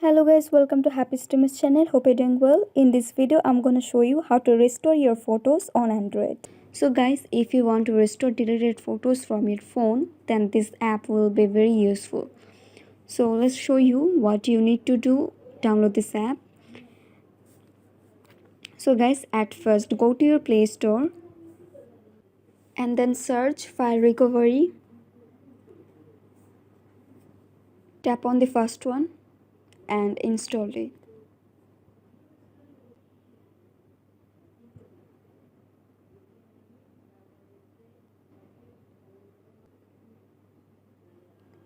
Hello guys, welcome to Happy Streamers channel. Hope you're doing well. In this video, I'm gonna show you how to restore your photos on Android. So guys, if you want to restore deleted photos from your phone, then this app will be very useful. So let's show you what you need to do. Download this app. So guys, at first go to your Play Store and then search File Recovery. Tap on the first one and install it.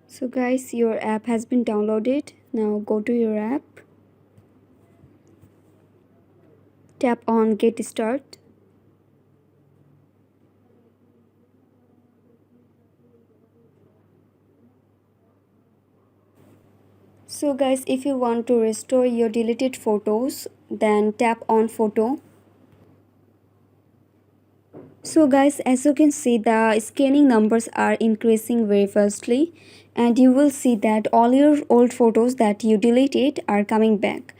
So guys, your app has been downloaded. Now go to your app. Tap on Get Start. So guys, if you want to restore your deleted photos, then tap on photo. So guys, as you can see, the scanning numbers are increasing very fastly, and you will see that all your old photos that you deleted are coming back,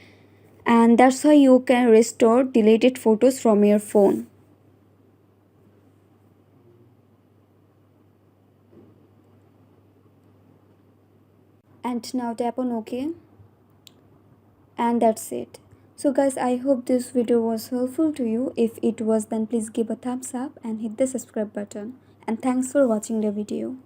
and that's how you can restore deleted photos from your phone. And now tap on OK, and that's it. So guys, I hope this video was helpful to you. If it was, then please give a thumbs up and hit the subscribe button, and thanks for watching the video.